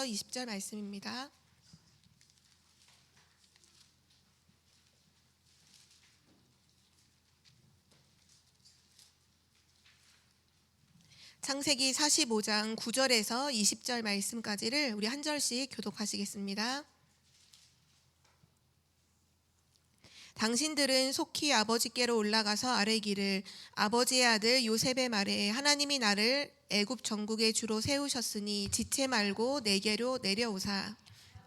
20절 말씀입니다. 창세기 45장 9절에서 20절 말씀까지를 우리 한 절씩 교독하시겠습니다. 당신들은 속히 아버지께로 올라가서 아뢰기를 아버지의 아들 요셉의 말에 하나님이 나를 애굽 전국의 주로 세우셨으니 지체 말고 내게로 내려오사.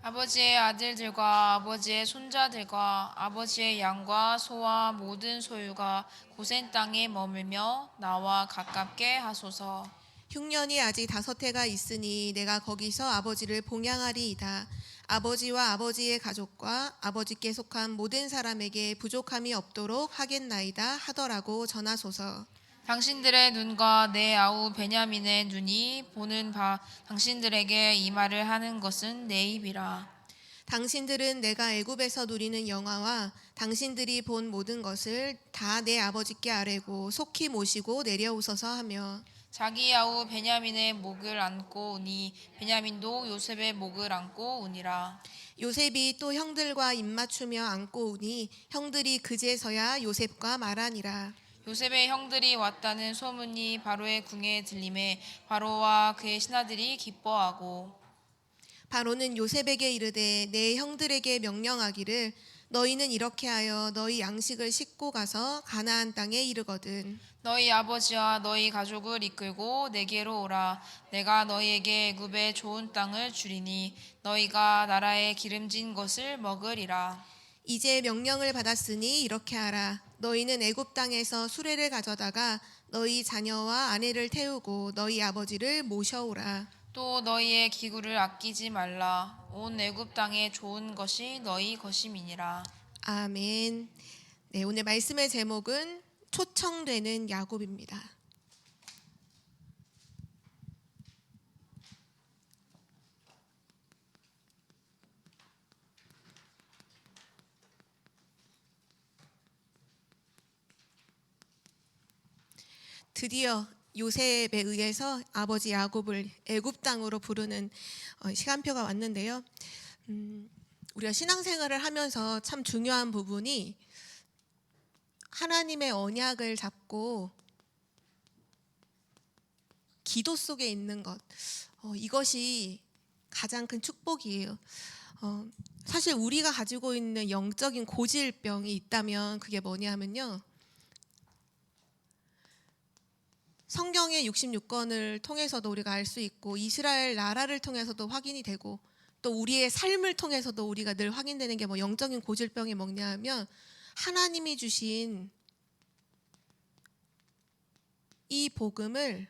아버지의 아들들과 아버지의 손자들과 아버지의 양과 소와 모든 소유가 고센 땅에 머물며 나와 가깝게 하소서. 흉년이 아직 5해가 있으니 내가 거기서 아버지를 봉양하리이다. 아버지와 아버지의 가족과 아버지께 속한 모든 사람에게 부족함이 없도록 하겠나이다 하더라고 전하소서. 당신들의 눈과 내 아우 베냐민의 눈이 보는 바 당신들에게 이 말을 하는 것은 내 입이라. 당신들은 내가 애굽에서 누리는 영화와 당신들이 본 모든 것을 다 내 아버지께 아뢰고 속히 모시고 내려오소서 하며 자기 아우 베냐민의 목을 안고 우니 베냐민도 요셉의 목을 안고 우니라. 요셉이 또 형들과 입맞추며 안고 우니 형들이 그제서야 요셉과 말하니라. 요셉의 형들이 왔다는 소문이 바로의 궁에 들림에 바로와 그의 신하들이 기뻐하고 바로는 요셉에게 이르되 내 형들에게 명령하기를 너희는 이렇게 하여 너희 양식을 싣고 가서 가나안 땅에 이르거든 너희 아버지와 너희 가족을 이끌고 내게로 오라. 내가 너희에게 애굽의 좋은 땅을 주리니 너희가 나라의 기름진 것을 먹으리라. 이제 명령을 받았으니 이렇게 하라. 너희는 애굽 땅에서 수레를 가져다가 너희 자녀와 아내를 태우고 너희 아버지를 모셔오라. 또 너희의 기구를 아끼지 말라. 온 애굽 땅에 좋은 것이 너희 것임이니라. 아멘. 네, 오늘 말씀의 제목은 초청되는 야곱입니다. 드디어 요셉에 의해서 아버지 야곱을 애굽 땅으로 부르는 시간표가 왔는데요. 우리가 신앙생활을 하면서 참 중요한 부분이 하나님의 언약을 잡고 기도 속에 있는 것, 이것이 가장 큰 축복이에요. 사실 우리가 가지고 있는 영적인 고질병이 있다면 그게 뭐냐면요. 성경의 66권을 통해서도 우리가 알 수 있고 이스라엘 나라를 통해서도 확인이 되고 또 우리의 삶을 통해서도 우리가 늘 확인되는 게 뭐 영적인 고질병이 뭐냐 하면 하나님이 주신 이 복음을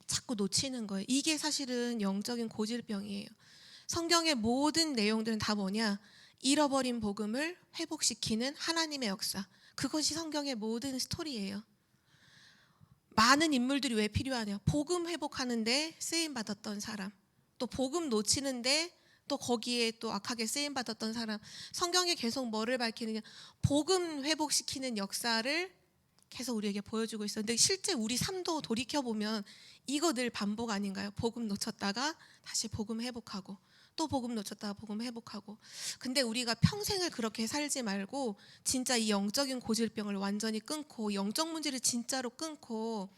자꾸 놓치는 거예요. 이게 사실은 영적인 고질병이에요. 성경의 모든 내용들은 다 뭐냐? 잃어버린 복음을 회복시키는 하나님의 역사. 그것이 성경의 모든 스토리예요. 많은 인물들이 왜 필요하냐? 복음 회복하는데 쓰임 받았던 사람, 또 복음 놓치는데 또 거기에 또 악하게 쓰임 받았던 사람. 성경에 계속 뭐를 밝히느냐? 복음 회복시키는 역사를 계속 우리에게 보여주고 있어요. 근데 실제 우리 삶도 돌이켜 보면 이거 늘 반복 아닌가요? 복음 놓쳤다가 다시 복음 회복하고 또 복음 놓쳤다가 복음 회복하고. 근데 우리가 평생을 그렇게 살지 말고 진짜 이 영적인 고질병을 완전히 끊고 영적 문제를 진짜로 끊고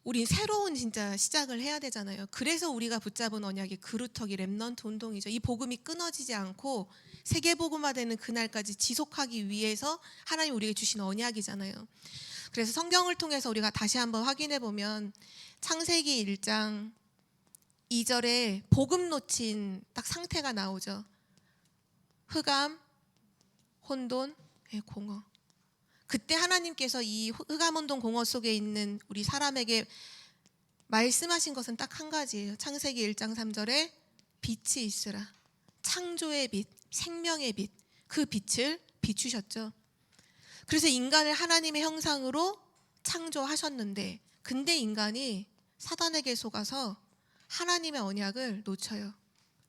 우린 새로운 진짜 시작을 해야 되잖아요. 그래서 우리가 붙잡은 언약이 그루터기 렘넌트 운동이죠. 이 복음이 끊어지지 않고 세계복음화되는 그날까지 지속하기 위해서 하나님 우리에게 주신 언약이잖아요. 그래서 성경을 통해서 우리가 다시 한번 확인해 보면 창세기 1장 2절에 복음 놓친 딱 상태가 나오죠. 흑암, 혼돈, 공허. 그때 하나님께서 이 흑암, 혼돈, 공허 속에 있는 우리 사람에게 말씀하신 것은 딱 한 가지예요. 창세기 1장 3절에 빛이 있으라. 창조의 빛, 생명의 빛, 그 빛을 비추셨죠. 그래서 인간을 하나님의 형상으로 창조하셨는데 근데 인간이 사단에게 속아서 하나님의 언약을 놓쳐요.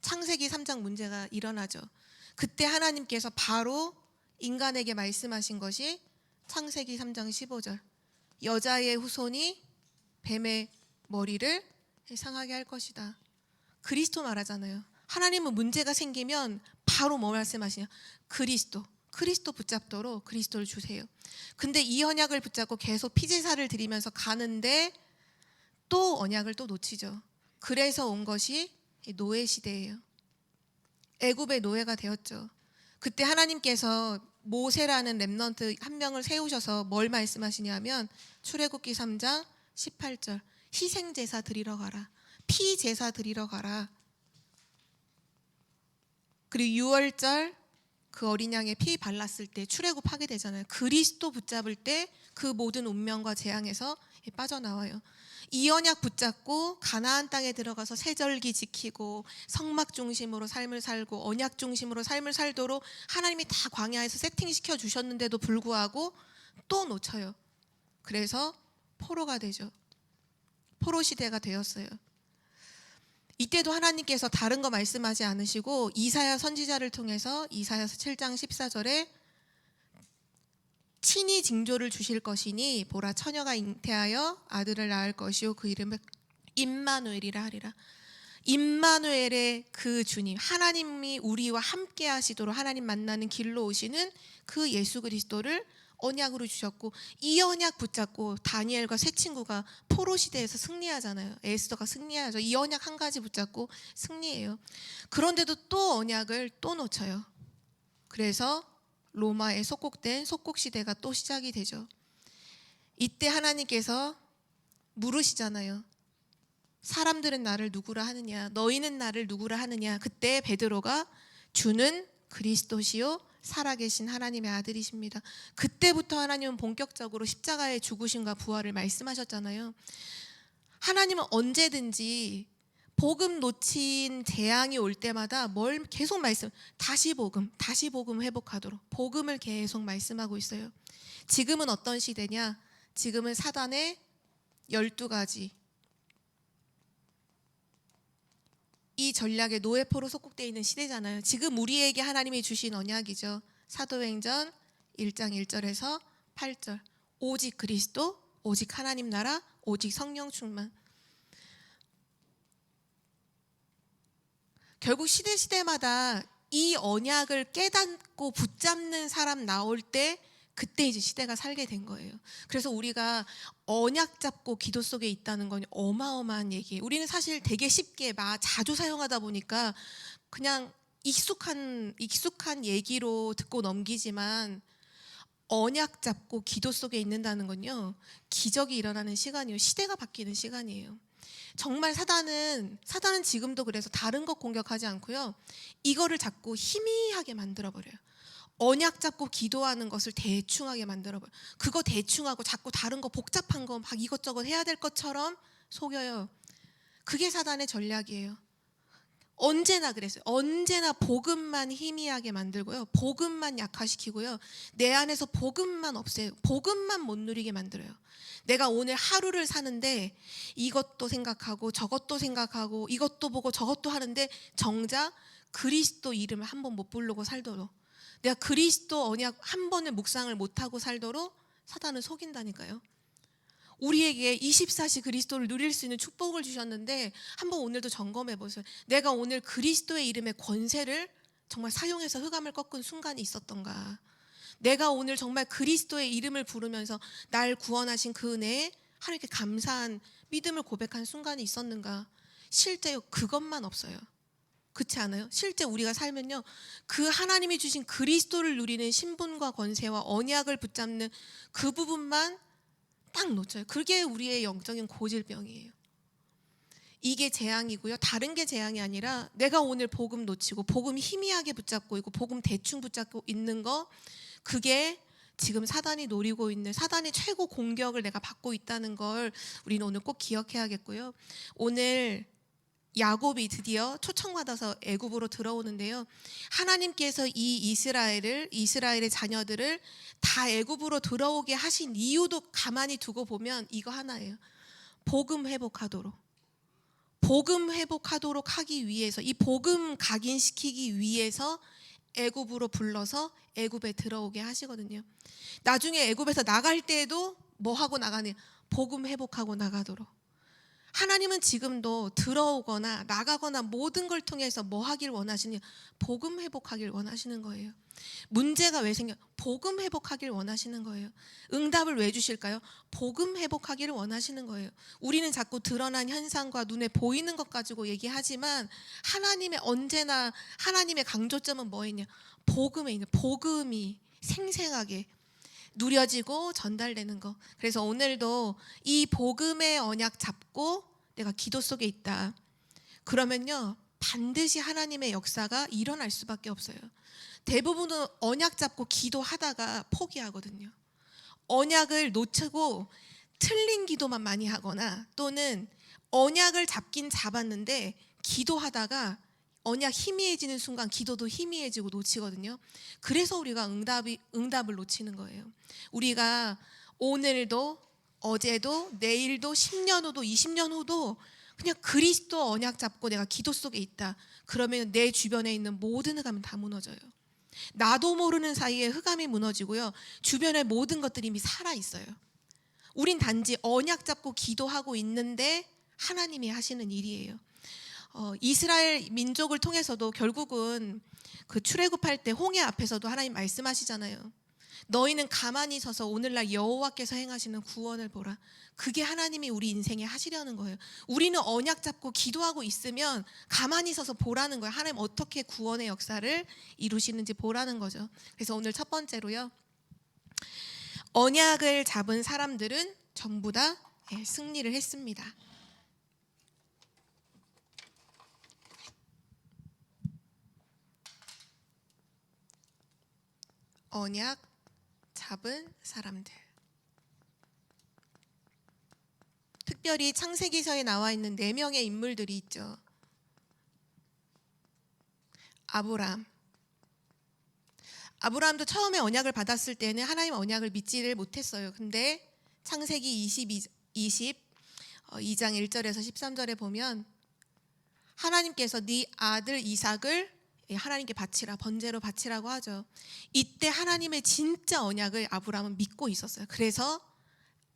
창세기 3장 문제가 일어나죠. 그때 하나님께서 바로 인간에게 말씀하신 것이 창세기 3장 15절 여자의 후손이 뱀의 머리를 상하게 할 것이다. 그리스도 말하잖아요. 하나님은 문제가 생기면 바로 뭐 말씀하시냐? 그리스도 붙잡도록 그리스도를 주세요. 근데 이 언약을 붙잡고 계속 피제사를 드리면서 가는데 또 언약을 또 놓치죠. 그래서 온 것이 노예 시대예요. 애굽의 노예가 되었죠. 그때 하나님께서 모세라는 렘넌트 한 명을 세우셔서 뭘 말씀하시냐면 출애굽기 3장 18절 희생제사 드리러 가라. 피제사 드리러 가라. 그리고 6월절 그 어린 양의 피 발랐을 때 출애굽하게 되잖아요. 그리스도 붙잡을 때 그 모든 운명과 재앙에서 빠져나와요. 이 언약 붙잡고 가나안 땅에 들어가서 세절기 지키고 성막 중심으로 삶을 살고 언약 중심으로 삶을 살도록 하나님이 다 광야에서 세팅시켜 주셨는데도 불구하고 또 놓쳐요. 그래서 포로가 되죠. 포로 시대가 되었어요. 이때도 하나님께서 다른 거 말씀하지 않으시고 이사야 선지자를 통해서 이사야서 7장 14절에 친히 징조를 주실 것이니 보라 처녀가 잉태하여 아들을 낳을 것이요 그 이름을 임마누엘이라 하리라. 임마누엘의 그 주님 하나님이 우리와 함께 하시도록 하나님 만나는 길로 오시는 그 예수 그리스도를 언약으로 주셨고 이 언약 붙잡고 다니엘과 세 친구가 포로 시대에서 승리하잖아요. 에스더가 승리하죠. 이 언약 한 가지 붙잡고 승리해요. 그런데도 또 언약을 또 놓쳐요. 그래서 로마에 속국된 속국 시대가 또 시작이 되죠. 이때 하나님께서 물으시잖아요. 사람들은 나를 누구라 하느냐? 너희는 나를 누구라 하느냐? 그때 베드로가 주는 그리스도시요 살아계신 하나님의 아들이십니다. 그때부터 하나님은 본격적으로 십자가의 죽으심과 부활을 말씀하셨잖아요. 하나님은 언제든지 복음 놓친 재앙이 올 때마다 뭘 계속 다시 복음 회복하도록 복음을 계속 말씀하고 있어요. 지금은 어떤 시대냐? 지금은 사단의 12가지 이 전략의 노예포로 속국되어 있는 시대잖아요. 지금 우리에게 하나님이 주신 언약이죠. 사도행전 1장 1절에서 8절 오직 그리스도, 오직 하나님 나라, 오직 성령 충만. 결국 시대마다 이 언약을 깨닫고 붙잡는 사람 나올 때 그때 이제 시대가 살게 된 거예요. 그래서 우리가 언약 잡고 기도 속에 있다는 건 어마어마한 얘기예요. 우리는 사실 되게 쉽게 자주 사용하다 보니까 그냥 익숙한 얘기로 듣고 넘기지만 언약 잡고 기도 속에 있는다는 건요. 기적이 일어나는 시간이에요. 시대가 바뀌는 시간이에요. 정말 사단은 지금도 그래서 다른 것 공격하지 않고요. 이거를 자꾸 희미하게 만들어버려요. 언약 잡고 기도하는 것을 대충하게 만들어버려요. 그거 대충하고 자꾸 다른 거 복잡한 거 막 이것저것 해야 될 것처럼 속여요. 그게 사단의 전략이에요. 언제나 그랬어요. 언제나 복음만 희미하게 만들고요. 복음만 약화시키고요. 내 안에서 복음만 없애요. 복음만 못 누리게 만들어요. 내가 오늘 하루를 사는데 이것도 생각하고 저것도 생각하고 이것도 보고 저것도 하는데 정작 그리스도 이름을 한 번 못 부르고 살도록 내가 그리스도 언약 한 번을 묵상을 못하고 살도록 사단은 속인다니까요. 우리에게 24시 그리스도를 누릴 수 있는 축복을 주셨는데 한번 오늘도 점검해 보세요. 내가 오늘 그리스도의 이름의 권세를 정말 사용해서 흑암을 꺾은 순간이 있었던가? 내가 오늘 정말 그리스도의 이름을 부르면서 날 구원하신 그 은혜에 하나님께 감사한 믿음을 고백한 순간이 있었는가? 실제 그것만 없어요. 그렇지 않아요? 실제 우리가 살면요, 그 하나님이 주신 그리스도를 누리는 신분과 권세와 언약을 붙잡는 그 부분만 딱 놓쳐요. 그게 우리의 영적인 고질병이에요. 이게 재앙이고요. 다른 게 재앙이 아니라 내가 오늘 복음 놓치고 복음 희미하게 붙잡고 있고 복음 대충 붙잡고 있는 거, 그게 지금 사단이 노리고 있는 사단의 최고 공격을 내가 받고 있다는 걸 우리는 오늘 꼭 기억해야겠고요. 오늘 야곱이 드디어 초청받아서 애굽으로 들어오는데요. 하나님께서 이 이스라엘의 자녀들을 다 애굽으로 들어오게 하신 이유도 가만히 두고 보면 이거 하나예요. 복음 회복하도록 하기 위해서, 이 복음 각인시키기 위해서 애굽으로 불러서 애굽에 들어오게 하시거든요. 나중에 애굽에서 나갈 때에도 뭐 하고 나가냐? 복음 회복하고 나가도록. 하나님은 지금도 들어오거나 나가거나 모든 걸 통해서 뭐 하길 원하시냐? 복음 회복하길 원하시는 거예요. 문제가 왜 생겨? 복음 회복하길 원하시는 거예요. 응답을 왜 주실까요? 복음 회복하기를 원하시는 거예요. 우리는 자꾸 드러난 현상과 눈에 보이는 것 가지고 얘기하지만 하나님의 언제나 하나님의 강조점은 뭐였냐? 복음에 있는 복음이 생생하게 누려지고 전달되는 거. 그래서 오늘도 이 복음의 언약 잡고 내가 기도 속에 있다. 그러면요, 반드시 하나님의 역사가 일어날 수밖에 없어요. 대부분은 언약 잡고 기도하다가 포기하거든요. 언약을 놓치고 틀린 기도만 많이 하거나 또는 언약을 잡긴 잡았는데 기도하다가 언약 희미해지는 순간 기도도 희미해지고 놓치거든요. 그래서 우리가 응답을 놓치는 거예요. 우리가 오늘도 어제도 내일도 10년 후도 20년 후도 그냥 그리스도 언약 잡고 내가 기도 속에 있다. 그러면 내 주변에 있는 모든 흑암은 다 무너져요. 나도 모르는 사이에 흑암이 무너지고요. 주변의 모든 것들이 이미 살아있어요. 우린 단지 언약 잡고 기도하고 있는데 하나님이 하시는 일이에요. 이스라엘 민족을 통해서도 결국은 그 출애굽할 때 홍해 앞에서도 하나님 말씀하시잖아요. 너희는 가만히 서서 오늘날 여호와께서 행하시는 구원을 보라. 그게 하나님이 우리 인생에 하시려는 거예요. 우리는 언약 잡고 기도하고 있으면 가만히 서서 보라는 거예요. 하나님 어떻게 구원의 역사를 이루시는지 보라는 거죠. 그래서 오늘 첫 번째로요, 언약을 잡은 사람들은 전부 다 승리를 했습니다. 언약 잡은 사람들. 특별히 창세기서에 나와 있는 4명의 인물들이 있죠. 아브라함도 처음에 언약을 받았을 때는 하나님 언약을 믿지를 못했어요. 근데 창세기 22장 1절에서 13절에 보면 하나님께서 네 아들 이삭을 하나님께 바치라, 번제로 바치라고 하죠. 이때 하나님의 진짜 언약을 아브라함은 믿고 있었어요. 그래서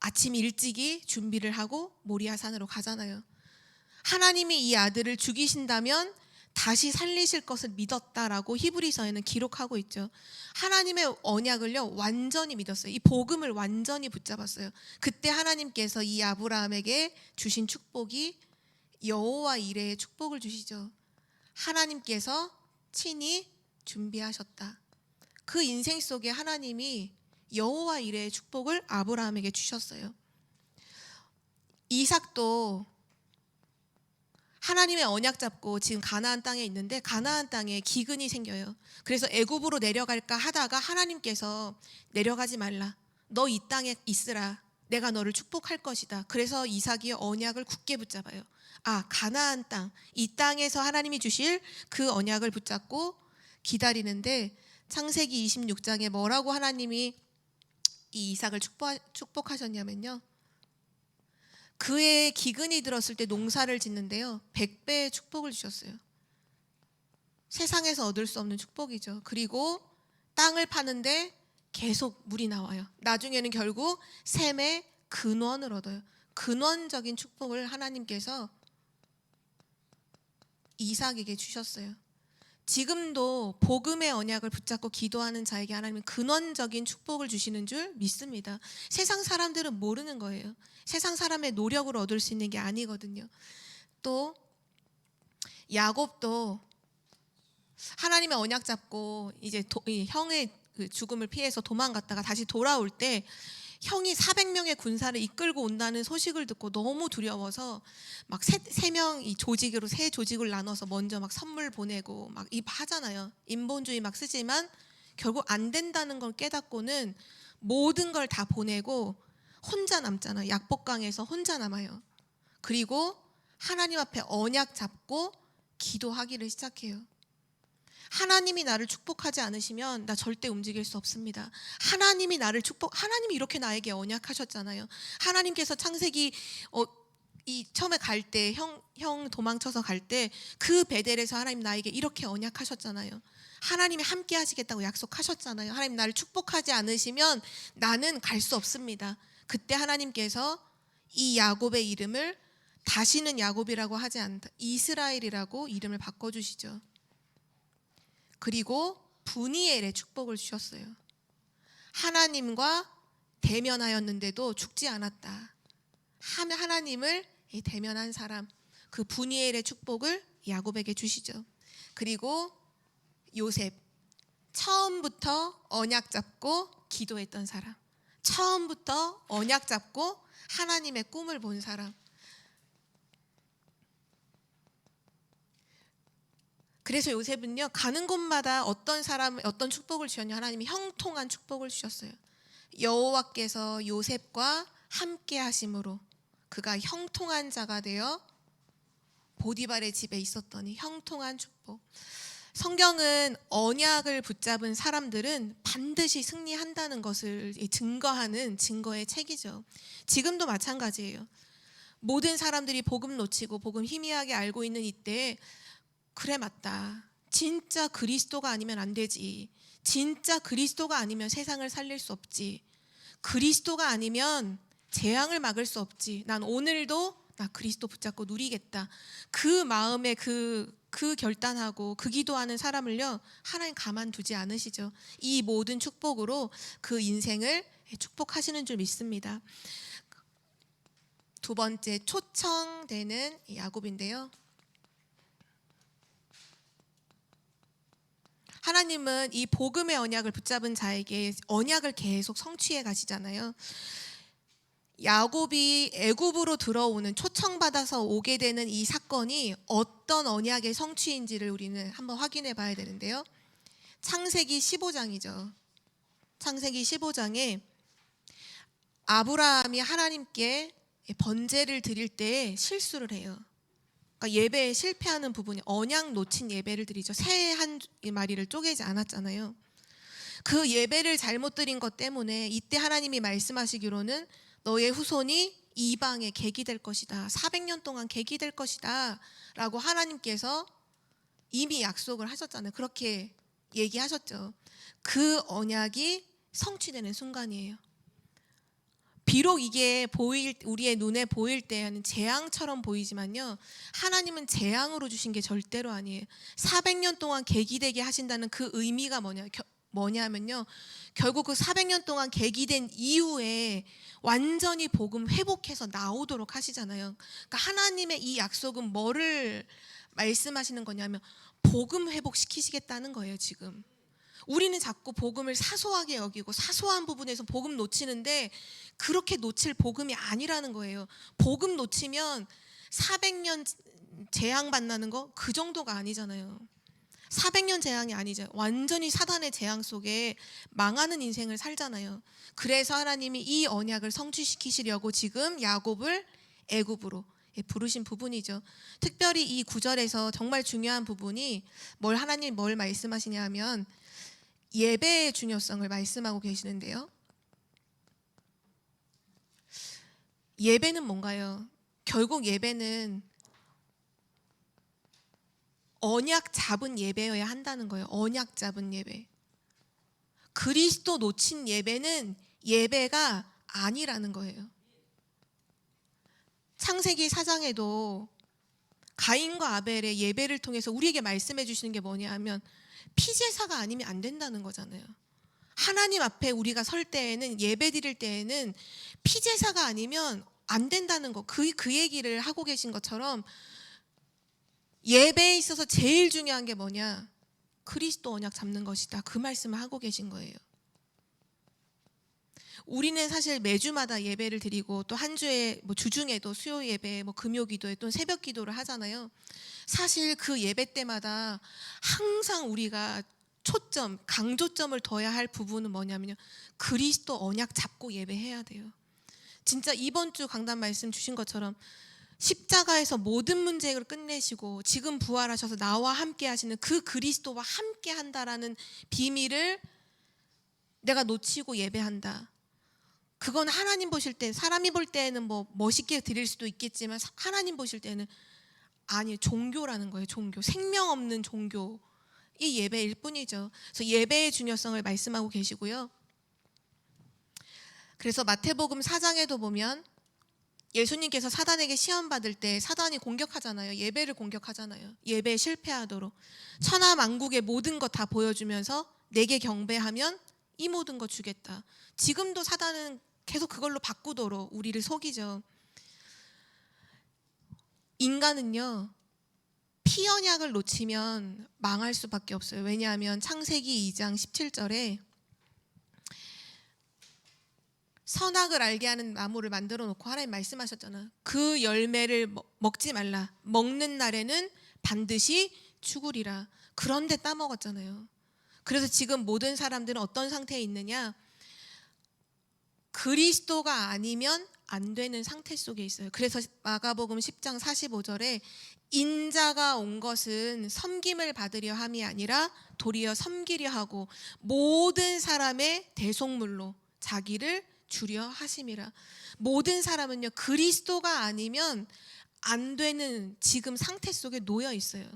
아침 일찍이 준비를 하고 모리아 산으로 가잖아요. 하나님이 이 아들을 죽이신다면 다시 살리실 것을 믿었다라고 히브리서에는 기록하고 있죠. 하나님의 언약을요 완전히 믿었어요. 이 복음을 완전히 붙잡았어요. 그때 하나님께서 이 아브라함에게 주신 축복이 여호와 이레의 축복을 주시죠. 하나님께서 친히 준비하셨다. 그 인생 속에 하나님이 여호와 이레의 축복을 아브라함에게 주셨어요. 이삭도 하나님의 언약 잡고 지금 가나안 땅에 있는데 가나안 땅에 기근이 생겨요. 그래서 애굽으로 내려갈까 하다가 하나님께서 내려가지 말라. 너 이 땅에 있으라. 내가 너를 축복할 것이다. 그래서 이삭이 언약을 굳게 붙잡아요. 가나안 땅, 이 땅에서 하나님이 주실 그 언약을 붙잡고 기다리는데 창세기 26장에 뭐라고 하나님이 이 이삭을 축복하셨냐면요. 그의 기근이 들었을 때 농사를 짓는데요, 100배의 축복을 주셨어요. 세상에서 얻을 수 없는 축복이죠. 그리고 땅을 파는데 계속 물이 나와요. 나중에는 결국 샘의 근원을 얻어요. 근원적인 축복을 하나님께서 이삭에게 주셨어요. 지금도 복음의 언약을 붙잡고 기도하는 자에게 하나님은 근원적인 축복을 주시는 줄 믿습니다. 세상 사람들은 모르는 거예요. 세상 사람의 노력으로 얻을 수 있는 게 아니거든요. 또 야곱도 하나님의 언약 잡고 이제 형의 그 죽음을 피해서 도망갔다가 다시 돌아올 때 형이 400명의 군사를 이끌고 온다는 소식을 듣고 너무 두려워서 막 세 명 이 조직으로 세 조직을 나눠서 먼저 막 선물 보내고 막 하잖아요. 인본주의 막 쓰지만 결국 안 된다는 걸 깨닫고는 모든 걸 다 보내고 혼자 남잖아요. 약복강에서 혼자 남아요. 그리고 하나님 앞에 언약 잡고 기도하기를 시작해요. 하나님이 나를 축복하지 않으시면 나 절대 움직일 수 없습니다. 하나님이 나를 하나님이 이렇게 나에게 언약하셨잖아요. 하나님께서 창세기 처음에 갈 때 형 도망쳐서 갈 때 그 베델에서 하나님 나에게 이렇게 언약하셨잖아요. 하나님이 함께 하시겠다고 약속하셨잖아요. 하나님 나를 축복하지 않으시면 나는 갈 수 없습니다. 그때 하나님께서 이 야곱의 이름을 다시는 야곱이라고 하지 않는다. 이스라엘이라고 이름을 바꿔주시죠. 그리고 분이엘의 축복을 주셨어요. 하나님과 대면하였는데도 죽지 않았다. 하나님을 대면한 사람, 그 분이엘의 축복을 야곱에게 주시죠. 그리고 요셉, 처음부터 언약 잡고 기도했던 사람, 처음부터 언약 잡고 하나님의 꿈을 본 사람. 그래서 요셉은요, 가는 곳마다 어떤 축복을 주셨냐, 하나님이 형통한 축복을 주셨어요. 여호와께서 요셉과 함께 하심으로 그가 형통한 자가 되어 보디발의 집에 있었더니, 형통한 축복. 성경은 언약을 붙잡은 사람들은 반드시 승리한다는 것을 증거하는 증거의 책이죠. 지금도 마찬가지예요. 모든 사람들이 복음 놓치고 복음 희미하게 알고 있는 이때에, 그래 맞다, 진짜 그리스도가 아니면 안 되지, 진짜 그리스도가 아니면 세상을 살릴 수 없지, 그리스도가 아니면 재앙을 막을 수 없지, 난 오늘도 나 그리스도 붙잡고 누리겠다, 그 마음에 그 결단하고 그 기도하는 사람을요, 하나님 가만두지 않으시죠. 이 모든 축복으로 그 인생을 축복하시는 줄 믿습니다. 두 번째, 초청되는 야곱인데요, 하나님은 이 복음의 언약을 붙잡은 자에게 언약을 계속 성취해 가시잖아요. 야곱이 애굽으로 들어오는, 초청받아서 오게 되는 이 사건이 어떤 언약의 성취인지를 우리는 한번 확인해 봐야 되는데요. 창세기 15장이죠. 창세기 15장에 아브라함이 하나님께 번제를 드릴 때 실수를 해요. 그러니까 예배에 실패하는 부분이, 언약 놓친 예배를 드리죠. 새 한 마리를 쪼개지 않았잖아요. 그 예배를 잘못 드린 것 때문에 이때 하나님이 말씀하시기로는 너의 후손이 이방의 객이 될 것이다, 400년 동안 객이 될 것이다 라고 하나님께서 이미 약속을 하셨잖아요. 그렇게 얘기하셨죠. 그 언약이 성취되는 순간이에요. 비록 이게 우리의 눈에 보일 때는 재앙처럼 보이지만요, 하나님은 재앙으로 주신 게 절대로 아니에요. 400년 동안 객이 되게 하신다는 그 의미가 뭐냐면요, 결국 그 400년 동안 객이 된 이후에 완전히 복음 회복해서 나오도록 하시잖아요. 그러니까 하나님의 이 약속은 뭐를 말씀하시는 거냐면 복음 회복시키시겠다는 거예요. 지금 우리는 자꾸 복음을 사소하게 여기고 사소한 부분에서 복음 놓치는데, 그렇게 놓칠 복음이 아니라는 거예요. 복음 놓치면 400년 재앙 만나는 거 그 정도가 아니잖아요. 400년 재앙이 아니죠. 완전히 사단의 재앙 속에 망하는 인생을 살잖아요. 그래서 하나님이 이 언약을 성취시키시려고 지금 야곱을 애굽으로 부르신 부분이죠. 특별히 이 구절에서 정말 중요한 부분이 하나님이 뭘 말씀하시냐 하면 예배의 중요성을 말씀하고 계시는데요. 예배는 뭔가요? 결국 예배는 언약 잡은 예배여야 한다는 거예요. 언약 잡은 예배. 그리스도 놓친 예배는 예배가 아니라는 거예요. 창세기 4장에도 가인과 아벨의 예배를 통해서 우리에게 말씀해 주시는 게 뭐냐 하면 피제사가 아니면 안 된다는 거잖아요. 하나님 앞에 우리가 설 때에는, 예배 드릴 때에는 피제사가 아니면 안 된다는 거, 그 얘기를 하고 계신 것처럼 예배에 있어서 제일 중요한 게 뭐냐? 그리스도 언약 잡는 것이다. 그 말씀을 하고 계신 거예요. 우리는 사실 매주마다 예배를 드리고 또 한 주에 주중에도 수요 예배, 금요 기도에 또 새벽 기도를 하잖아요. 사실 그 예배 때마다 항상 우리가 강조점을 둬야 할 부분은 뭐냐면요, 그리스도 언약 잡고 예배해야 돼요. 진짜 이번 주 강단 말씀 주신 것처럼 십자가에서 모든 문제를 끝내시고 지금 부활하셔서 나와 함께 하시는 그 그리스도와 함께 한다라는 비밀을 내가 놓치고 예배한다. 그건 하나님 보실 때, 사람이 볼 때는 멋있게 드릴 수도 있겠지만 하나님 보실 때는 아니, 종교라는 거예요. 종교, 생명 없는 종교, 이 예배일 뿐이죠. 그래서 예배의 중요성을 말씀하고 계시고요. 그래서 마태복음 4장에도 보면 예수님께서 사단에게 시험 받을 때 사단이 공격하잖아요. 예배를 공격하잖아요. 예배에 실패하도록. 천하만국의 모든 것 다 보여주면서 내게 경배하면 이 모든 거 주겠다. 지금도 사단은 계속 그걸로 바꾸도록 우리를 속이죠. 인간은요, 피 언약을 놓치면 망할 수밖에 없어요. 왜냐하면 창세기 2장 17절에 선악을 알게 하는 나무를 만들어 놓고 하나님 말씀하셨잖아. 그 열매를 먹지 말라. 먹는 날에는 반드시 죽으리라. 그런데 따먹었잖아요. 그래서 지금 모든 사람들은 어떤 상태에 있느냐? 그리스도가 아니면 안 되는 상태 속에 있어요. 그래서 마가복음 10장 45절에 인자가 온 것은 섬김을 받으려 함이 아니라 도리어 섬기려 하고 모든 사람의 대속물로 자기를 주려 하심이라. 모든 사람은요, 그리스도가 아니면 안 되는 지금 상태 속에 놓여 있어요.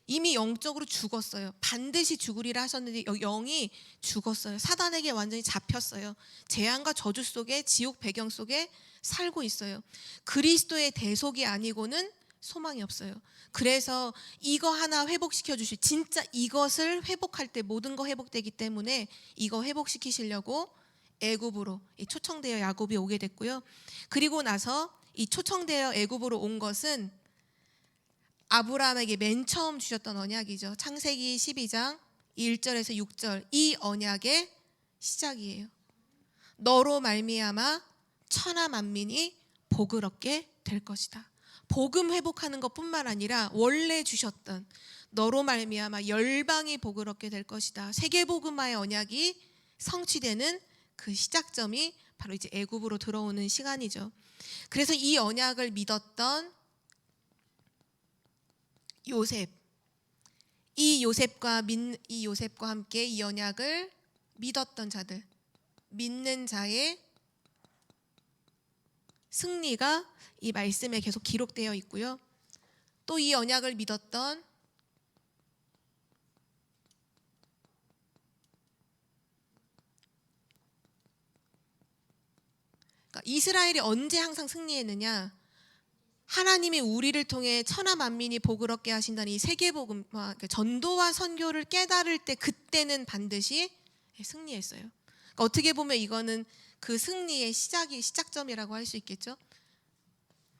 이미 영적으로 죽었어요. 반드시 죽으리라 하셨는데 영이 죽었어요. 사단에게 완전히 잡혔어요. 재앙과 저주 속에, 지옥 배경 속에 살고 있어요. 그리스도의 대속이 아니고는 소망이 없어요. 그래서 이거 하나 회복시켜 주실, 진짜 이것을 회복할 때 모든 거 회복되기 때문에 이거 회복시키시려고 애굽으로 초청되어 야곱이 오게 됐고요. 그리고 나서 이 초청되어 애굽으로 온 것은 아브라함에게 맨 처음 주셨던 언약이죠. 창세기 12장 1절에서 6절, 이 언약의 시작이에요. 너로 말미암아 천하 만민이 복을 얻게 될 것이다. 복음 회복하는 것뿐만 아니라 원래 주셨던 너로 말미암아 열방이 복을 얻게 될 것이다. 세계복음화의 언약이 성취되는 그 시작점이 바로 이제 애굽으로 들어오는 시간이죠. 그래서 이 언약을 믿었던 요셉, 이 요셉과 함께 이 언약을 믿었던 자들, 믿는 자의 승리가 이 말씀에 계속 기록되어 있고요. 또 이 언약을 믿었던 그러니까 이스라엘이 언제 항상 승리했느냐? 하나님이 우리를 통해 천하 만민이 복을 얻게 하신다는 이 세계복음화, 전도와 선교를 깨달을 때 그때는 반드시 승리했어요. 그러니까 어떻게 보면 이거는 그 승리의 시작점이라고 할 수 있겠죠.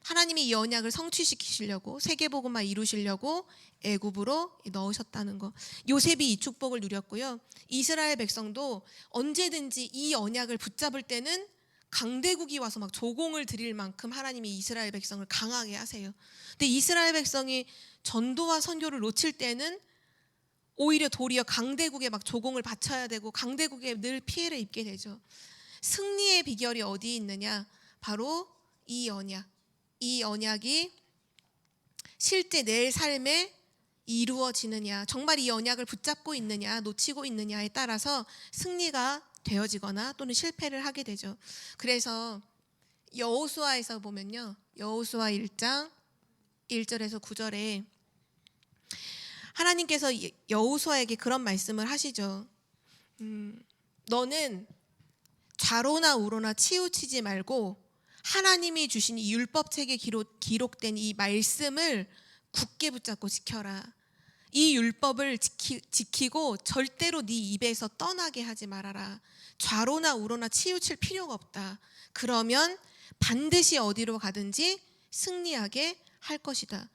하나님이 이 언약을 성취시키시려고, 세계복음화 이루시려고 애굽으로 넣으셨다는 거. 요셉이 이 축복을 누렸고요. 이스라엘 백성도 언제든지 이 언약을 붙잡을 때는 강대국이 와서 막 조공을 드릴 만큼 하나님이 이스라엘 백성을 강하게 하세요. 근데 이스라엘 백성이 전도와 선교를 놓칠 때는 오히려 도리어 강대국에 막 조공을 바쳐야 되고 강대국에 늘 피해를 입게 되죠. 승리의 비결이 어디 있느냐? 바로 이 언약. 이 언약이 실제 내 삶에 이루어지느냐, 정말 이 언약을 붙잡고 있느냐, 놓치고 있느냐에 따라서 승리가 되어지거나 또는 실패를 하게 되죠. 그래서 여호수아에서 보면요, 여호수아 1장 1절에서 9절에 하나님께서 여호수아에게 그런 말씀을 하시죠. 너는 좌로나 우로나 치우치지 말고 하나님이 주신 이 율법책에 기록된 이 말씀을 굳게 붙잡고 지켜라. 이 율법을 지키고 절대로 네 입에서 떠나게 하지 말아라. 좌로나 우로나 치우칠 필요가 없다. 그러면 반드시 어디로 가든지 승리하게 할 것이다.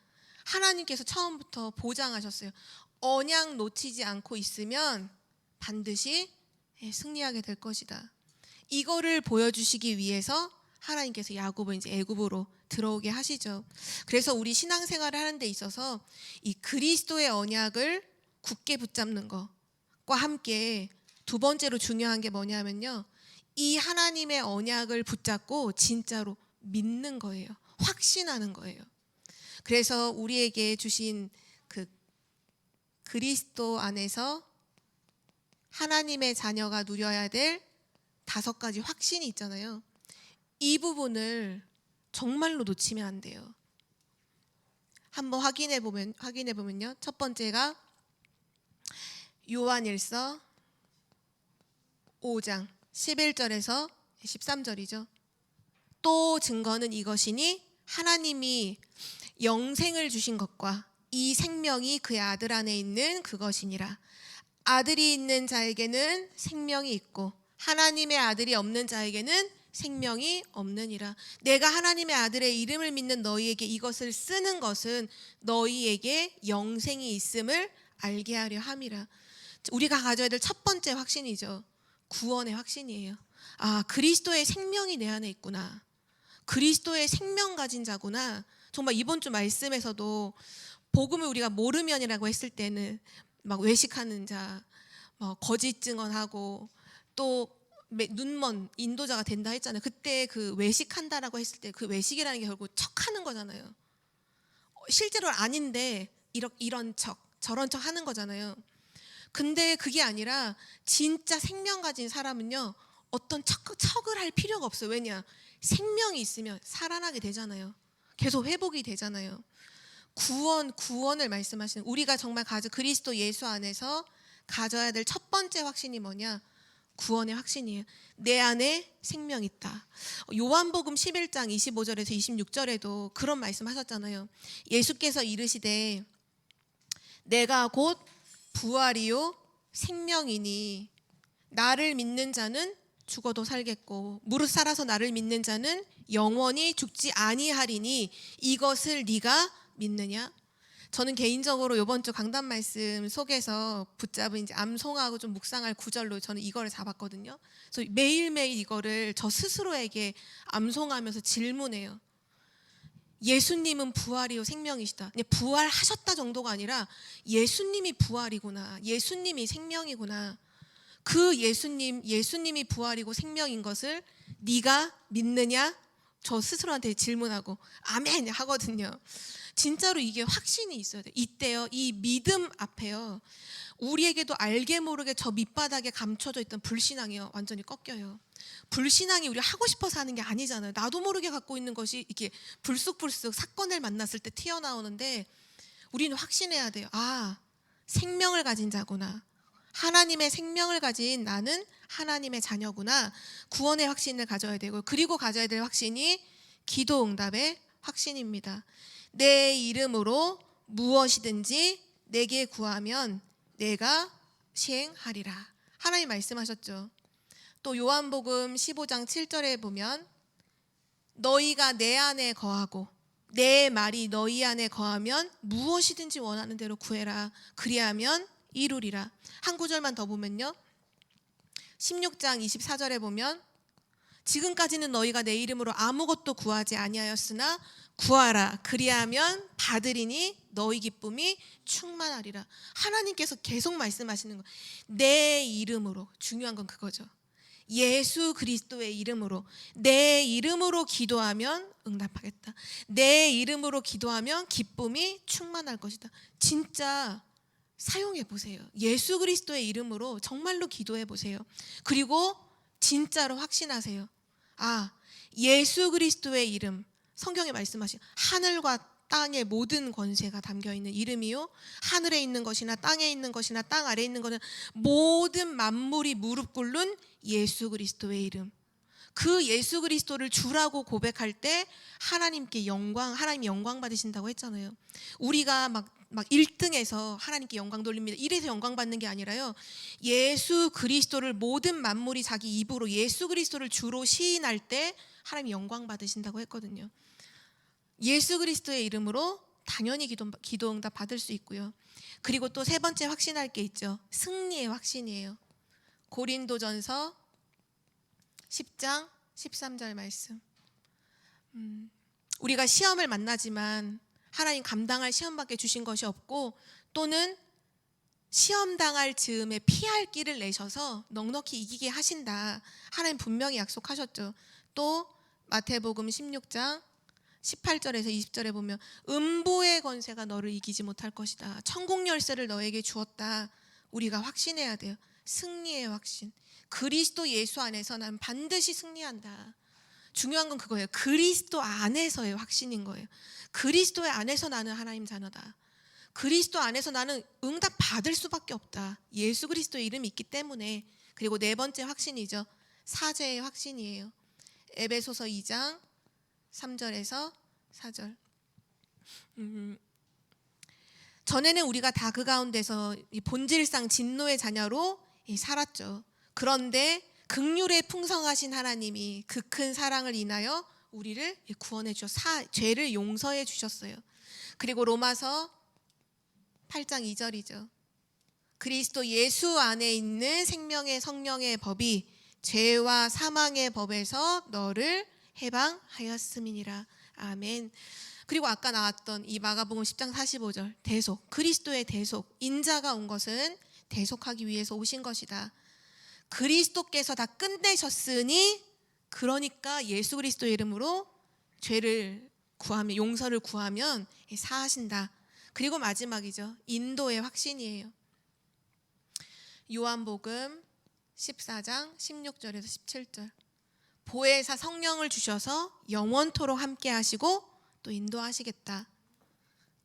하나님께서 처음부터 보장하셨어요. 언약 놓치지 않고 있으면 반드시 승리하게 될 것이다. 이거를 보여주시기 위해서 하나님께서 야곱을 이제 애굽으로 들어오게 하시죠. 그래서 우리 신앙생활을 하는 데 있어서 이 그리스도의 언약을 굳게 붙잡는 것과 함께 두 번째로 중요한 게 뭐냐면요, 이 하나님의 언약을 붙잡고 진짜로 믿는 거예요. 확신하는 거예요. 그래서 우리에게 주신 그 그리스도 안에서 하나님의 자녀가 누려야 될 5가지 확신이 있잖아요. 이 부분을 정말로 놓치면 안 돼요. 한번 확인해 보면요. 첫 번째가 요한일서 5장 11절에서 13절이죠. 또 증거는 이것이니 하나님이 영생을 주신 것과 이 생명이 그의 아들 안에 있는 그것이니라. 아들이 있는 자에게는 생명이 있고 하나님의 아들이 없는 자에게는 생명이 없느니라. 내가 하나님의 아들의 이름을 믿는 너희에게 이것을 쓰는 것은 너희에게 영생이 있음을 알게 하려 함이라. 우리가 가져야 될 첫 번째 확신이죠. 구원의 확신이에요. 아, 그리스도의 생명이 내 안에 있구나. 그리스도의 생명 가진 자구나. 정말 이번 주 말씀에서도 복음을 우리가 모르면이라고 했을 때는 막 외식하는 자, 거짓 증언하고 또 눈먼 인도자가 된다 했잖아요. 그때 그 외식한다라고 했을 때 그 외식이라는 게 결국 척하는 거잖아요. 실제로 아닌데 이런 척 저런 척 하는 거잖아요. 근데 그게 아니라 진짜 생명 가진 사람은요, 어떤 척을 할 필요가 없어요. 왜냐? 생명이 있으면 살아나게 되잖아요. 계속 회복이 되잖아요. 구원을 말씀하시는, 우리가 정말 그리스도 예수 안에서 가져야 될 첫 번째 확신이 뭐냐? 구원의 확신이에요. 내 안에 생명이 있다. 요한복음 11장 25절에서 26절에도 그런 말씀하셨잖아요. 예수께서 이르시되 내가 곧 부활이요 생명이니 나를 믿는 자는 죽어도 살겠고 무릇 살아서 나를 믿는 자는 영원히 죽지 아니하리니 이것을 네가 믿느냐? 저는 개인적으로 이번 주 강단 말씀 속에서 붙잡은 이제 암송하고 좀 묵상할 구절로 저는 이거를 잡았거든요. 그래서 매일매일 이거를 저 스스로에게 암송하면서 질문해요. 예수님은 부활이요 생명이시다. 부활하셨다 정도가 아니라 예수님이 부활이구나. 예수님이 생명이구나. 그 예수님이 부활이고 생명인 것을 네가 믿느냐? 저 스스로한테 질문하고 아멘 하거든요. 진짜로 이게 확신이 있어야 돼요. 이때요, 이 믿음 앞에요, 우리에게도 알게 모르게 저 밑바닥에 감춰져 있던 불신앙이요 완전히 꺾여요. 불신앙이 우리 하고 싶어서 하는 게 아니잖아요. 나도 모르게 갖고 있는 것이 이렇게 불쑥불쑥 사건을 만났을 때 튀어나오는데 우리는 확신해야 돼요. 아, 생명을 가진 자구나. 하나님의 생명을 가진 나는 하나님의 자녀구나. 구원의 확신을 가져야 되고, 그리고 가져야 될 확신이 기도 응답의 확신입니다. 내 이름으로 무엇이든지 내게 구하면 내가 시행하리라. 하나님 말씀하셨죠. 또 요한복음 15장 7절에 보면 너희가 내 안에 거하고 내 말이 너희 안에 거하면 무엇이든지 원하는 대로 구해라. 그리하면 이루리라. 한 구절만 더 보면요, 16장 24절에 보면 지금까지는 너희가 내 이름으로 아무것도 구하지 아니하였으나 구하라. 그리하면 받으리니 너희 기쁨이 충만하리라. 하나님께서 계속 말씀하시는 거예요. 내 이름으로. 중요한 건 그거죠. 예수 그리스도의 이름으로, 내 이름으로 기도하면 응답하겠다. 내 이름으로 기도하면 기쁨이 충만할 것이다. 진짜 사용해 보세요. 예수 그리스도의 이름으로 정말로 기도해 보세요. 그리고 진짜로 확신하세요. 아, 예수 그리스도의 이름, 성경에 말씀하신 하늘과 땅의 모든 권세가 담겨있는 이름이요, 하늘에 있는 것이나 땅에 있는 것이나 땅 아래에 있는 것은 모든 만물이 무릎 꿇는 예수 그리스도의 이름. 그 예수 그리스도를 주라고 고백할 때 하나님 영광 받으신다고 했잖아요. 우리가 막 1등에서 하나님께 영광 돌립니다, 이래서 영광 받는 게 아니라요, 예수 그리스도를 모든 만물이 자기 입으로 예수 그리스도를 주로 시인할 때 하나님 영광 받으신다고 했거든요. 예수 그리스도의 이름으로 당연히 기도 응답 받을 수 있고요. 그리고 또 세 번째 확신할 게 있죠. 승리의 확신이에요. 고린도전서 10장 13절 말씀. 우리가 시험을 만나지만 하나님 감당할 시험밖에 주신 것이 없고, 또는 시험 당할 즈음에 피할 길을 내셔서 넉넉히 이기게 하신다. 하나님 분명히 약속하셨죠. 또 마태복음 16장 18절에서 20절에 보면 음부의 권세가 너를 이기지 못할 것이다. 천국 열쇠를 너에게 주었다. 우리가 확신해야 돼요. 승리의 확신. 그리스도 예수 안에서 난 반드시 승리한다. 중요한 건 그거예요. 그리스도 안에서의 확신인 거예요. 그리스도의 안에서 나는 하나님 자녀다. 그리스도 안에서 나는 응답 받을 수밖에 없다. 예수 그리스도의 이름이 있기 때문에. 그리고 네 번째 확신이죠. 사죄의 확신이에요. 에베소서 2장 3절에서 4절. 전에는 우리가 다 그 가운데서 이 본질상 진노의 자녀로 살았죠. 그런데 긍휼에 풍성하신 하나님이 그 큰 사랑을 인하여 우리를 구원해 주셔서 죄를 용서해 주셨어요. 그리고 로마서 8장 2절이죠. 그리스도 예수 안에 있는 생명의 성령의 법이 죄와 사망의 법에서 너를 해방하였음이니라. 아멘. 그리고 아까 나왔던 이 마가복음 10장 45절 대속, 그리스도의 대속, 인자가 온 것은 대속하기 위해서 오신 것이다. 그리스도께서 다 끝내셨으니, 그러니까 예수 그리스도의 이름으로 죄를 구하면, 용서를 구하면 사하신다. 그리고 마지막이죠. 인도의 확신이에요. 요한복음 14장 16절에서 17절. 보혜사 성령을 주셔서 영원토록 함께 하시고 또 인도하시겠다.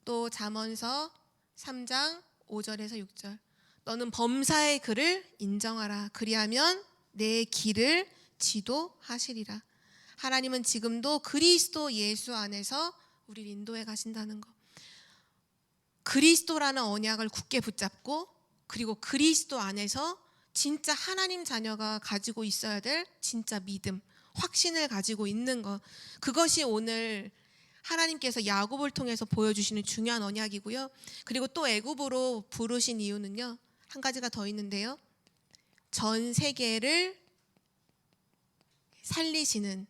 또 잠언서 3장 5절에서 6절. 너는 범사의 글을 인정하라. 그리하면 내 길을 지도하시리라. 하나님은 지금도 그리스도 예수 안에서 우리를 인도해 가신다는 것. 그리스도라는 언약을 굳게 붙잡고, 그리고 그리스도 안에서 진짜 하나님 자녀가 가지고 있어야 될 진짜 믿음, 확신을 가지고 있는 것. 그것이 오늘 하나님께서 야곱을 통해서 보여주시는 중요한 언약이고요. 그리고 또 애굽으로 부르신 이유는요, 한 가지가 더 있는데요. 전 세계를 살리시는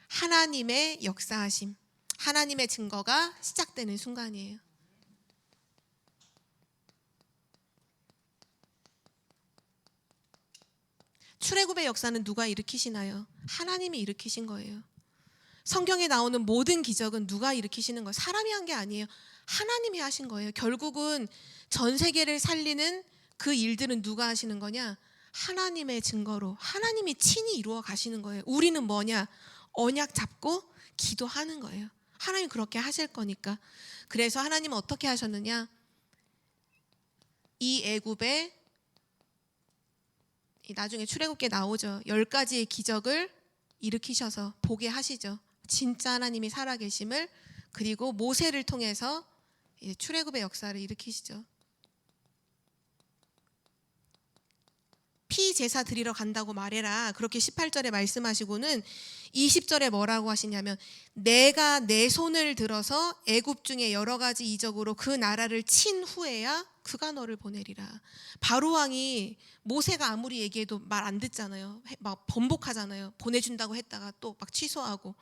하나님의 역사하심, 하나님의 증거가 시작되는 순간이에요. 출애굽의 역사는 누가 일으키시나요? 하나님이 일으키신 거예요. 성경에 나오는 모든 기적은 누가 일으키시는 거예요? 사람이 한 게 아니에요. 하나님이 하신 거예요. 결국은 전 세계를 살리는 그 일들은 누가 하시는 거냐? 하나님의 증거로 하나님이 친히 이루어 가시는 거예요. 우리는 뭐냐? 언약 잡고 기도하는 거예요. 하나님 그렇게 하실 거니까. 그래서 하나님은 어떻게 하셨느냐? 이 애굽에 나중에 출애굽기에 나오죠. 10가지의 기적을 일으키셔서 보게 하시죠. 진짜 하나님이 살아계심을. 그리고 모세를 통해서 출애굽의 역사를 일으키시죠. 피 제사 드리러 간다고 말해라. 그렇게 18절에 말씀하시고는 20절에 뭐라고 하시냐면, 내가 내 손을 들어서 애굽 중에 여러 가지 이적으로 그 나라를 친 후에야 그가 너를 보내리라. 바로 왕이 모세가 아무리 얘기해도 말 안 듣잖아요. 막 번복하잖아요. 보내준다고 했다가 또 막 취소하고.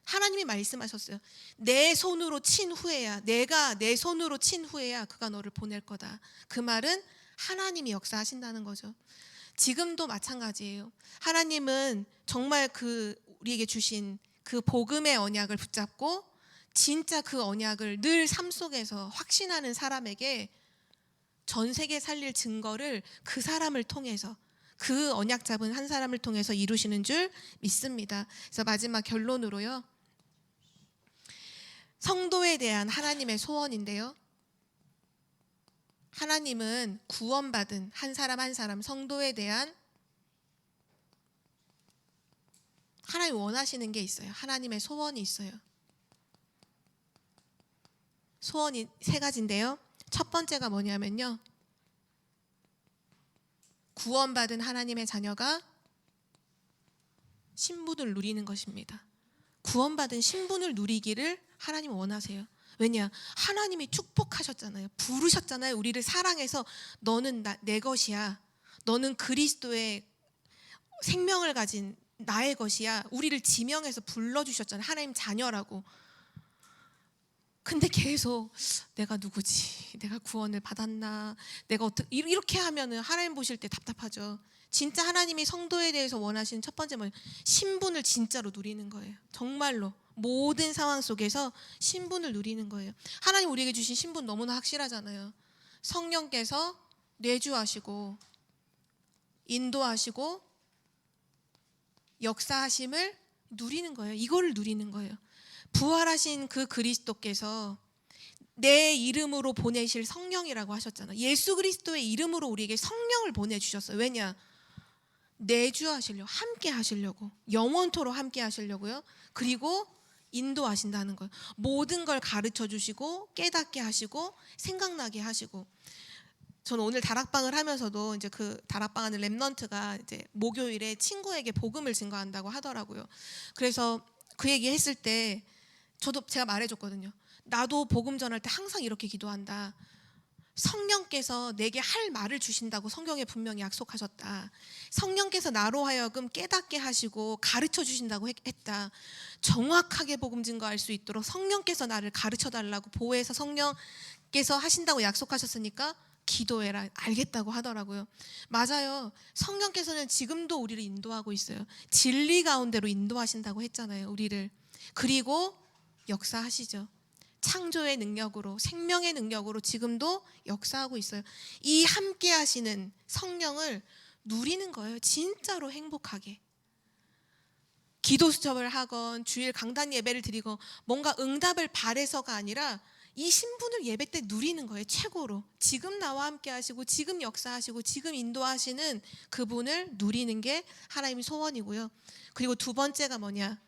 하나님이 말씀하셨어요. 내 손으로 친 후에야, 내가 내 손으로 친 후에야 그가 너를 보낼 거다. 그 말은 하나님이 역사하신다는 거죠. 지금도 마찬가지예요. 하나님은 정말 우리에게 주신 그 복음의 언약을 붙잡고 진짜 그 언약을 늘 삶 속에서 확신하는 사람에게 전 세계 살릴 증거를 그 사람을 통해서, 그 언약 잡은 한 사람을 통해서 이루시는 줄 믿습니다. 그래서 마지막 결론으로요, 성도에 대한 하나님의 소원인데요, 하나님은 구원받은 한 사람 한 사람, 성도에 대한 하나님이 원하시는 게 있어요. 하나님의 소원이 있어요. 소원이 3가지인데요. 첫 번째가 뭐냐면요, 구원받은 하나님의 자녀가 신분을 누리는 것입니다. 구원받은 신분을 누리기를 하나님 원하세요. 왜냐? 하나님이 축복하셨잖아요. 부르셨잖아요. 우리를 사랑해서 너는 내 것이야. 너는 그리스도의 생명을 가진 나의 것이야. 우리를 지명해서 불러주셨잖아요. 하나님 자녀라고. 근데 계속 내가 누구지? 내가 구원을 받았나? 내가 이렇게 하면은 하나님 보실 때 답답하죠. 진짜 하나님이 성도에 대해서 원하시는 첫 번째 뭐예요? 신분을 진짜로 누리는 거예요. 정말로 모든 상황 속에서 신분을 누리는 거예요. 하나님 우리에게 주신 신분 너무나 확실하잖아요. 성령께서 내주하시고 인도하시고 역사하심을 누리는 거예요. 이거를 누리는 거예요. 부활하신 그 그리스도께서 내 이름으로 보내실 성령이라고 하셨잖아요. 예수 그리스도의 이름으로 우리에게 성령을 보내주셨어요. 왜냐? 내주하시려고, 함께 하시려고, 영원토록 함께 하시려고요. 그리고 인도하신다는 거예요. 모든 걸 가르쳐 주시고 깨닫게 하시고 생각나게 하시고. 저는 오늘 다락방을 하면서도 이제 그 다락방 하는 렘넌트가 이제 목요일에 친구에게 복음을 증거한다고 하더라고요. 그래서 그 얘기 했을 때 저도 제가 말해줬거든요. 나도 복음 전할 때 항상 이렇게 기도한다. 성령께서 내게 할 말을 주신다고 성경에 분명히 약속하셨다. 성령께서 나로 하여금 깨닫게 하시고 가르쳐 주신다고 했다. 정확하게 복음 증거할 수 있도록 성령께서 나를 가르쳐 달라고 보혜해서 성령께서 하신다고 약속하셨으니까 기도해라. 알겠다고 하더라고요. 맞아요. 성령께서는 지금도 우리를 인도하고 있어요. 진리 가운데로 인도하신다고 했잖아요, 우리를. 그리고 역사하시죠. 창조의 능력으로, 생명의 능력으로 지금도 역사하고 있어요. 이 함께 하시는 성령을 누리는 거예요. 진짜로 행복하게. 기도 수첩을 하건 주일 강단 예배를 드리건 뭔가 응답을 바래서가 아니라 이 신분을 예배 때 누리는 거예요. 최고로. 지금 나와 함께 하시고 지금 역사하시고 지금 인도하시는 그분을 누리는 게 하나님의 소원이고요. 그리고 두 번째가 뭐냐?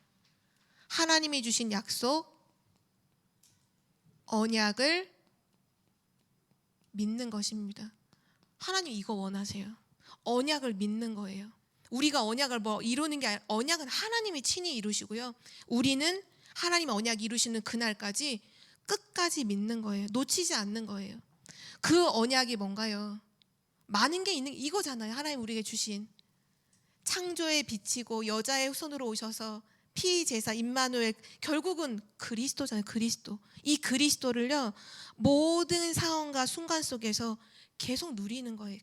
하나님이 주신 약속, 언약을 믿는 것입니다. 하나님 이거 원하세요. 언약을 믿는 거예요. 우리가 언약을 뭐 이루는 게 아니라 언약은 하나님이 친히 이루시고요. 우리는 하나님 언약 이루시는 그날까지 끝까지 믿는 거예요. 놓치지 않는 거예요. 그 언약이 뭔가요? 많은 게 있는 이거잖아요. 하나님 우리에게 주신 창조의 빛이고 여자의 후손으로 오셔서 피제사 임마누엘, 결국은 그리스도잖아요. 그리스도. 이 그리스도를요 모든 상황과 순간 속에서 계속 누리는 거예요.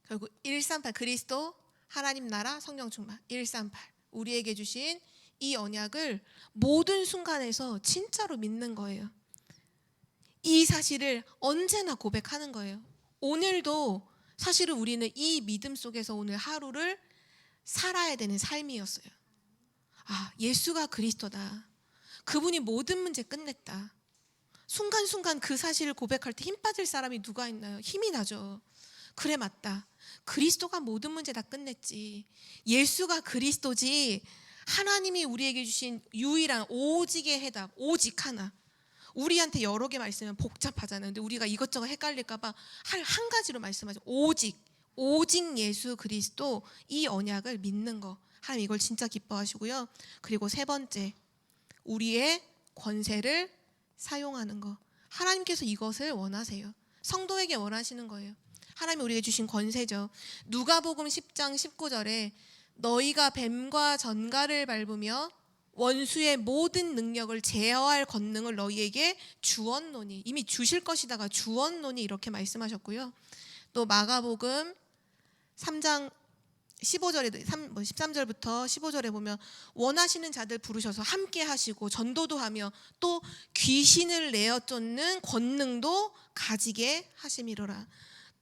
결국 138 그리스도, 하나님 나라, 성령 충만. 138 우리에게 주신 이 언약을 모든 순간에서 진짜로 믿는 거예요. 이 사실을 언제나 고백하는 거예요. 오늘도 사실은 우리는 이 믿음 속에서 오늘 하루를 살아야 되는 삶이었어요. 아, 예수가 그리스도다. 그분이 모든 문제 끝냈다. 순간순간 그 사실을 고백할 때 힘 빠질 사람이 누가 있나요? 힘이 나죠. 그래, 맞다. 그리스도가 모든 문제 다 끝냈지. 예수가 그리스도지. 하나님이 우리에게 주신 유일한 오직의 해답, 오직 하나. 우리한테 여러 개 말씀하면 복잡하잖아요. 근데 우리가 이것저것 헷갈릴까 봐 한 가지로 말씀하죠. 오직 예수 그리스도, 이 언약을 믿는 거. 하나님 이걸 진짜 기뻐하시고요. 그리고 세 번째, 우리의 권세를 사용하는 거. 하나님께서 이것을 원하세요. 성도에게 원하시는 거예요. 하나님이 우리에게 주신 권세죠. 누가복음 10장 19절에 너희가 뱀과 전갈을 밟으며 원수의 모든 능력을 제어할 권능을 너희에게 주었노니, 이미 주실 것이다가 주었노니 이렇게 말씀하셨고요. 또 마가복음 3장 15절에 13절부터 15절에 보면 원하시는 자들 부르셔서 함께 하시고 전도도 하며 또 귀신을 내어 쫓는 권능도 가지게 하심이로라.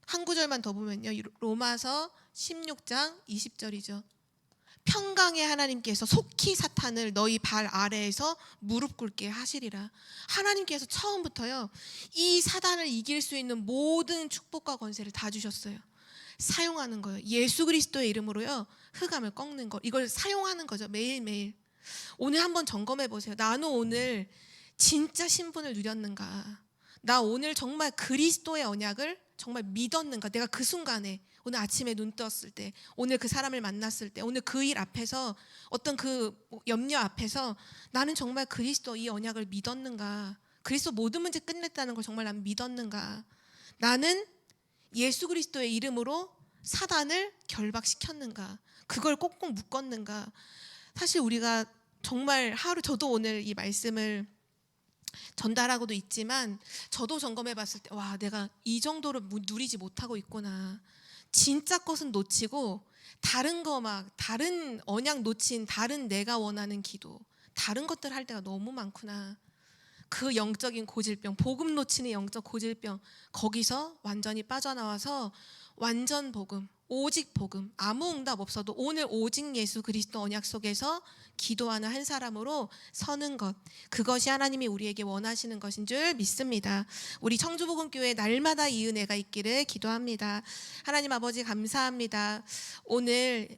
한 구절만 더 보면요. 로마서 16장 20절이죠. 평강의 하나님께서 속히 사탄을 너희 발 아래에서 무릎 꿇게 하시리라. 하나님께서 처음부터요 이 사단을 이길 수 있는 모든 축복과 권세를 다 주셨어요. 사용하는 거예요. 예수 그리스도의 이름으로요 흑암을 꺾는 거, 이걸 사용하는 거죠. 매일매일. 오늘 한번 점검해 보세요. 나는 오늘 진짜 신분을 누렸는가? 나 오늘 정말 그리스도의 언약을 정말 믿었는가? 내가 그 순간에 오늘 아침에 눈 떴을 때, 오늘 그 사람을 만났을 때, 오늘 그 일 앞에서, 어떤 그 염려 앞에서 나는 정말 그리스도 이 언약을 믿었는가? 그리스도 모든 문제 끝냈다는 걸 정말 난 믿었는가? 나는 예수 그리스도의 이름으로 사단을 결박시켰는가? 그걸 꼭꼭 묶었는가? 사실 우리가 정말 하루, 저도 오늘 이 말씀을 전달하고도 있지만 저도 점검해 봤을 때 와, 내가 이 정도로 누리지 못하고 있구나. 진짜 것은 놓치고 다른 거 막 다른 언약 놓친 다른 내가 원하는 기도, 다른 것들 할 때가 너무 많구나. 그 영적인 고질병, 복음 놓치는 영적 고질병, 거기서 완전히 빠져나와서 완전 복음, 오직 복음, 아무 응답 없어도 오늘 오직 예수 그리스도 언약 속에서 기도하는 한 사람으로 서는 것, 그것이 하나님이 우리에게 원하시는 것인 줄 믿습니다. 우리 청주복음교회 날마다 이 은혜가 있기를 기도합니다. 하나님 아버지 감사합니다. 오늘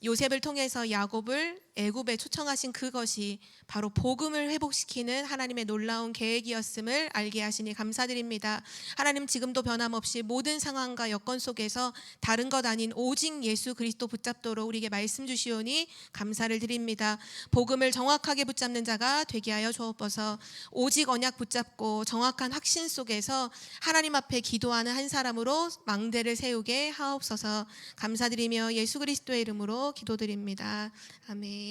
요셉을 통해서 야곱을 애굽에 초청하신 그것이 바로 복음을 회복시키는 하나님의 놀라운 계획이었음을 알게 하시니 감사드립니다. 하나님, 지금도 변함없이 모든 상황과 여건 속에서 다른 것 아닌 오직 예수 그리스도 붙잡도록 우리에게 말씀 주시오니 감사를 드립니다. 복음을 정확하게 붙잡는 자가 되게 하여 주옵소서. 오직 언약 붙잡고 정확한 확신 속에서 하나님 앞에 기도하는 한 사람으로 망대를 세우게 하옵소서. 감사드리며 예수 그리스도의 이름으로 기도드립니다. 아멘.